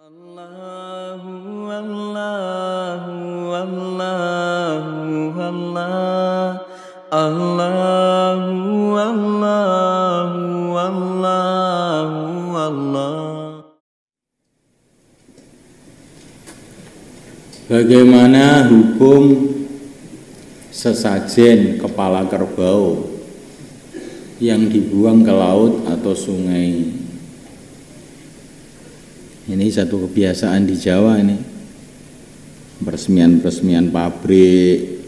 Allahu Allahu Allahu Allah Allahu Allahu Allahu Allah. Bagaimana hukum sesajen kepala kerbau yang dibuang ke laut atau sungai? Ini satu kebiasaan di Jawa ini. Peresmian pabrik,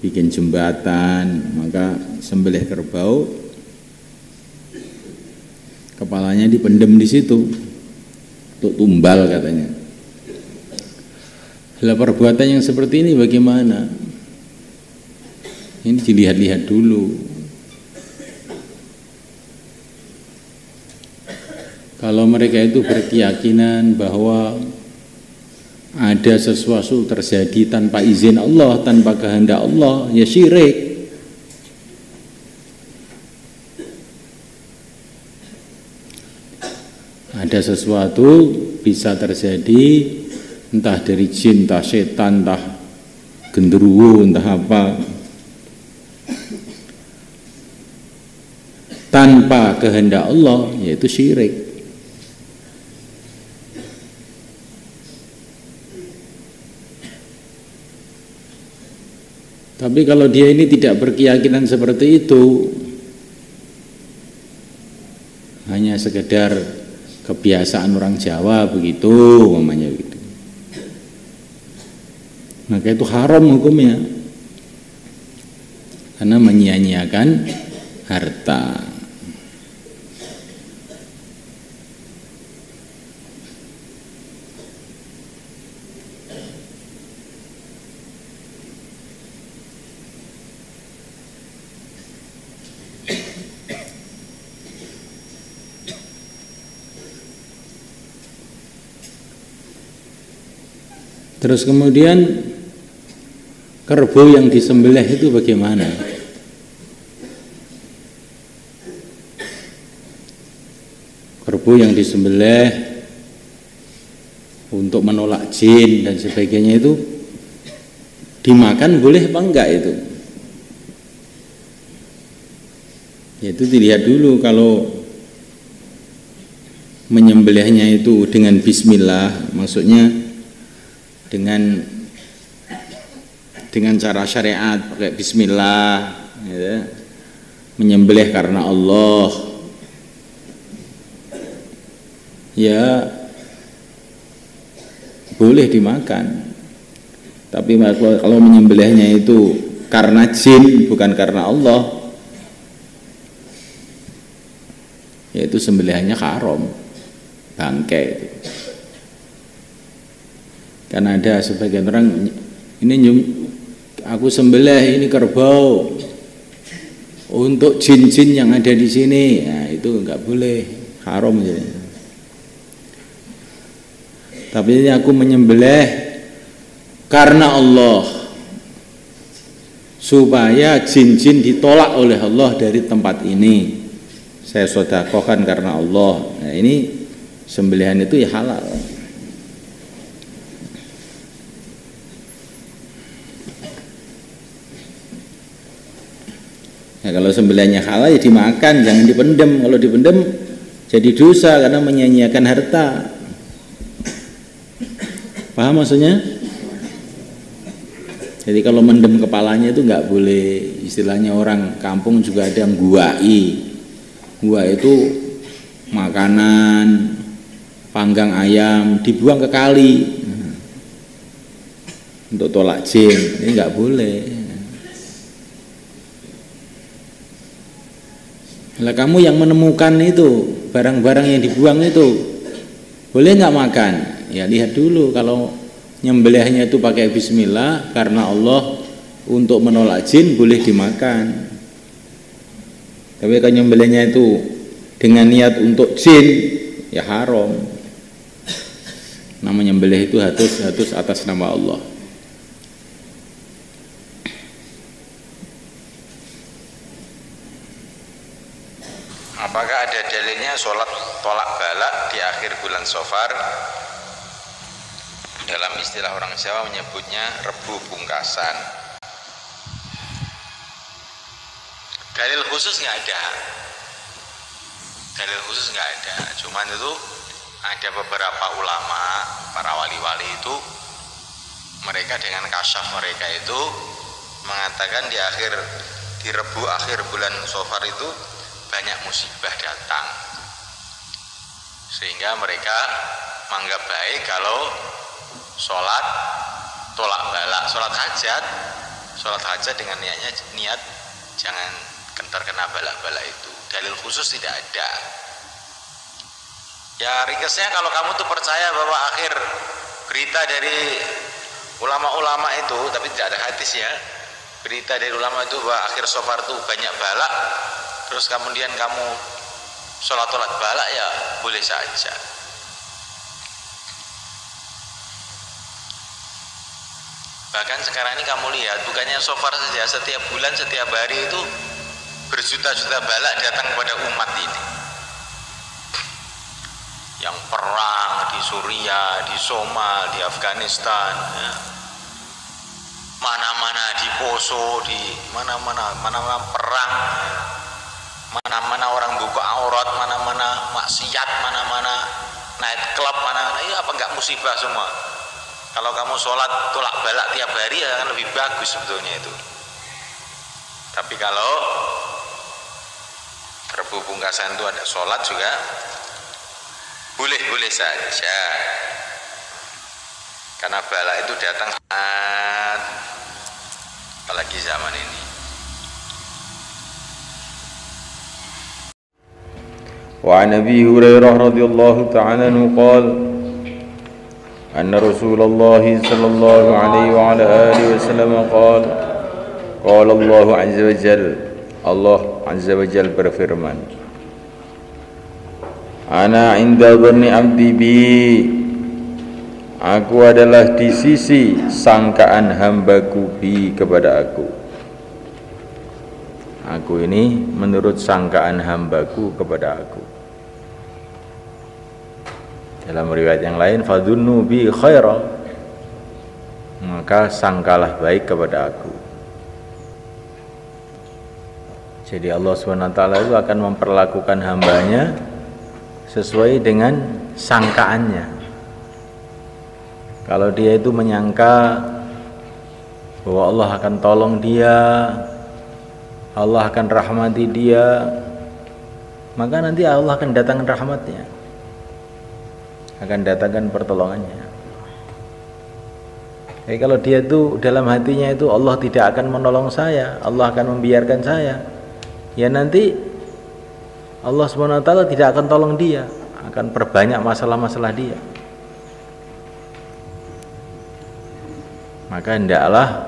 bikin jembatan, maka sembelih kerbau, kepalanya dipendem di situ untuk tumbal katanya. Lah perbuatan yang seperti ini bagaimana? Ini dilihat-lihat dulu. Kalau mereka itu berkeyakinan bahwa ada sesuatu terjadi tanpa izin Allah, tanpa kehendak Allah, ya syirik. Ada sesuatu bisa terjadi entah dari jin, entah setan, entah genderuwo, entah apa, tanpa kehendak Allah, yaitu syirik. Tapi kalau dia ini tidak berkeyakinan seperti itu, hanya sekedar kebiasaan orang Jawa begitu, umpamanya gitu, maka itu haram hukumnya, karena menyia-nyiakan harta. Terus kemudian kerbau yang disembelih itu bagaimana? Kerbau yang disembelih untuk menolak jin dan sebagainya itu dimakan boleh apa enggak itu? Ya itu dilihat dulu. Kalau menyembelihnya itu dengan bismillah, maksudnya dengan cara syariat, pakai bismillah, ya, menyembelih karena Allah, ya boleh dimakan. Tapi kalau menyembelihnya itu karena jin bukan karena Allah, yaitu sembelihannya haram, bangkai itu. Karena ada sebagian orang, ini aku sembelih ini kerbau untuk jin-jin yang ada di sini, nah itu enggak boleh, haram ya. Tapi ini aku menyembelih karena Allah, supaya jin-jin ditolak oleh Allah dari tempat ini. Saya sedekahkan karena Allah. Nah ini sembelihan itu ya halal. Nah, kalau sembelihannya halal ya dimakan, jangan dipendem. Kalau dipendem jadi dosa karena menyia-nyiakan harta. Paham maksudnya? Jadi kalau mendem kepalanya itu nggak boleh. Istilahnya orang kampung juga ada yang guai. Gua itu makanan, panggang ayam dibuang ke kali untuk tolak jin. Ini nggak boleh. Lah kamu yang menemukan itu barang-barang yang dibuang itu boleh nggak makan? Ya lihat dulu. Kalau nyembelihnya itu pakai bismillah karena Allah untuk menolak jin, boleh dimakan. Tapi kalau nyembelihnya itu dengan niat untuk jin, ya haram. Nama nyembelih itu harus atas nama Allah. Apakah ada dalilnya sholat tolak balak di akhir bulan Safar? dalam istilah orang Jawa menyebutnya Rebu Pungkasan. Dalil khusus nggak ada, cuman itu ada beberapa ulama, para wali-wali itu mereka dengan kasyaf mereka itu mengatakan di Rebu akhir bulan Safar itu banyak musibah datang, sehingga mereka menganggap baik kalau sholat tolak balak, sholat hajat dengan niat jangan terkena balak-balak itu. Dalil khusus tidak ada. Ya ringkasnya, kalau kamu tuh percaya bahwa akhir berita dari ulama-ulama itu, tapi tidak ada hadis ya, berita dari ulama itu bahwa akhir Safar itu banyak balak, terus kemudian kamu sholat tolak balak, ya boleh saja. Bahkan sekarang ini kamu lihat, bukannya Safar saja, setiap bulan, setiap hari itu berjuta-juta balak datang kepada umat ini. Yang perang di Suriah, di Somal, di Afghanistan, ya. Mana-mana di Poso, di mana-mana perang, ya. Mana-mana orang buka aurat, mana-mana maksiat, mana-mana night club, mana-mana, ya apa enggak musibah semua. Kalau kamu sholat tolak balak tiap hari ya akan lebih bagus sebetulnya itu. Tapi kalau Rebu Pungkasan itu ada sholat juga, boleh-boleh saja, karena balak itu datang saat, apalagi zaman ini. Wa an Abi Hurairah radhiyallahu ta'ala anhu qala anna Rasulullah sallallahu alaihi wa ala alihi wasallam qala Allah azza wa jalla, Allah azza wa jalla berfirman, Ana inda dhanni abdi bi, aku adalah di sisi sangkaan hambaku bi kepada aku. Aku ini menurut sangkaan hambaku kepada aku. Dalam riwayat yang lain, fadhunnu bi khaira, maka sangkalah baik kepada aku. Jadi Allah SWT itu akan memperlakukan hambanya sesuai dengan sangkaannya. Kalau dia itu menyangka bahwa Allah akan tolong dia, Allah akan rahmati dia, maka nanti Allah akan datangkan rahmatnya, akan datangkan pertolongannya. Jadi kalau dia itu dalam hatinya itu Allah tidak akan menolong saya, Allah akan membiarkan saya, ya nanti Allah SWT tidak akan tolong dia, akan perbanyak masalah-masalah dia. Maka hendaklah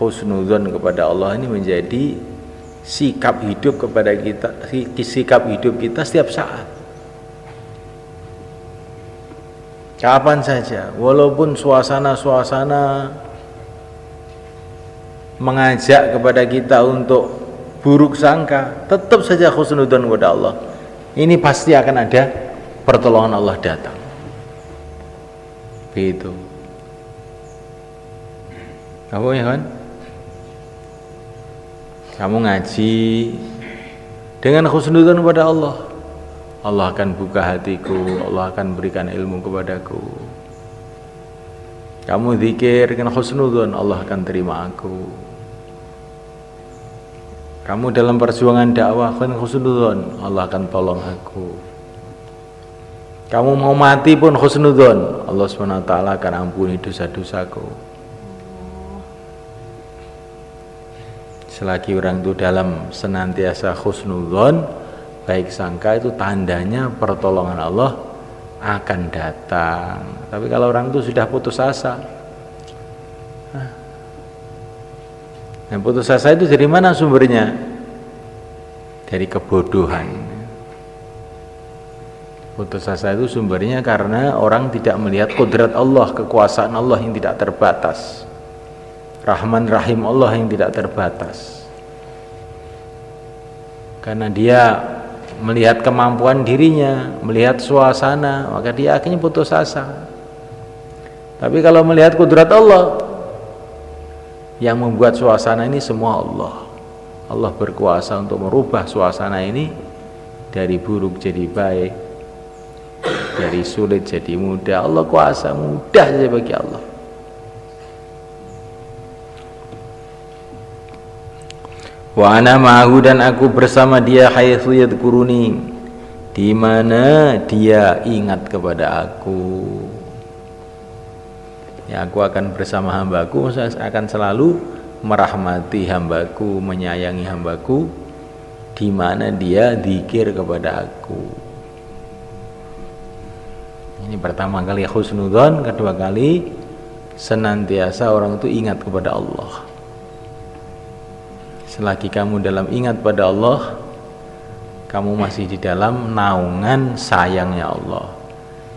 husnudzon kepada Allah ini menjadi sikap hidup kepada kita, sikap hidup kita setiap saat, kapan saja, walaupun suasana-suasana mengajak kepada kita untuk buruk sangka, tetap saja husnudzon kepada Allah. Ini pasti akan ada pertolongan Allah datang. Begitu. Kamu ya kan? Kamu ngaji dengan husnudzon kepada Allah, Allah akan buka hatiku, Allah akan berikan ilmu kepadaku. Kamu zikir dengan husnudzon, Allah akan terima aku. Kamu dalam perjuangan dakwah dengan husnudzon, Allah akan tolong aku. Kamu mau mati pun husnudzon, Allah SWT akan ampuni dosa-dosaku. Selagi orang itu dalam senantiasa husnudzon, baik sangka, itu tandanya pertolongan Allah akan datang. Tapi kalau orang itu sudah putus asa, nah putus asa itu dari mana sumbernya? Dari kebodohan. Putus asa itu sumbernya karena orang tidak melihat kodrat Allah, kekuasaan Allah yang tidak terbatas, Rahman Rahim Allah yang tidak terbatas. Karena dia melihat kemampuan dirinya, melihat suasana, maka dia akhirnya putus asa. Tapi kalau melihat kudrat Allah, yang membuat suasana ini semua Allah. Allah berkuasa untuk merubah suasana ini dari buruk jadi baik, dari sulit jadi mudah. Allah kuasa, mudah saja bagi Allah. Wa ana ma'ahu, dan aku bersama dia, haitsu yadhkuruni, di mana dia ingat kepada aku. Ya, aku akan bersama hambaku, saya akan selalu merahmati hambaku, menyayangi hambaku, di mana dia zikir kepada aku. Ini pertama kali husnudzon, kedua kali senantiasa orang itu ingat kepada Allah. Selagi kamu dalam ingat pada Allah, kamu masih di dalam naungan sayangnya Allah.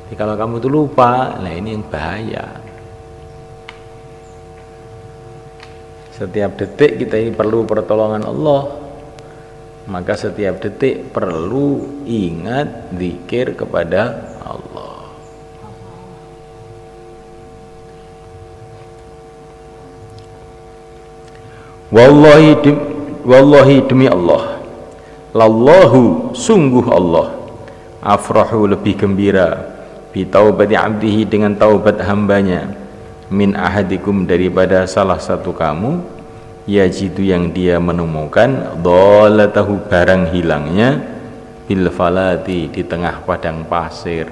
Jadi kalau kamu itu lupa, nah ini yang bahaya. Setiap detik kita ini perlu pertolongan Allah, maka setiap detik perlu ingat zikir kepada Allah. Wallahi demi Allah, lallahu sungguh Allah, afrahu lebih gembira, bi taubati abdihi dengan taubat hambanya, min ahadikum daripada salah satu kamu, yajidu yang dia menemukan, dhalatahu barang hilangnya, bil falati di tengah padang pasir.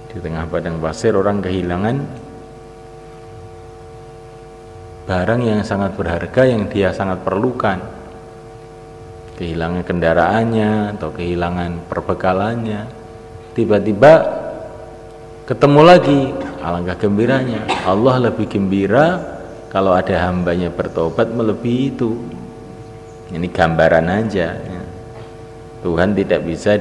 Di tengah padang pasir orang kehilangan barang yang sangat berharga yang dia sangat perlukan, kehilangan kendaraannya atau kehilangan perbekalannya, tiba-tiba ketemu lagi, alangkah gembiranya. Allah lebih gembira kalau ada hambanya bertobat melebihi itu. Ini gambaran aja ya. Tuhan tidak bisa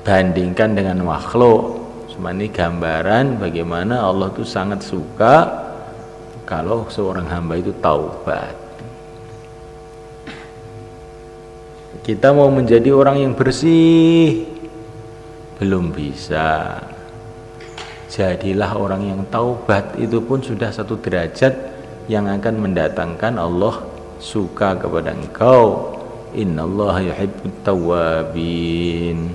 dibandingkan dengan makhluk. Cuma ini gambaran bagaimana Allah itu sangat suka kalau seorang hamba itu taubat. Kita mau menjadi orang yang bersih, belum bisa. Jadilah orang yang taubat, itu pun sudah satu derajat yang akan mendatangkan Allah suka kepada engkau. Innallaha yuhibbut tawwabin.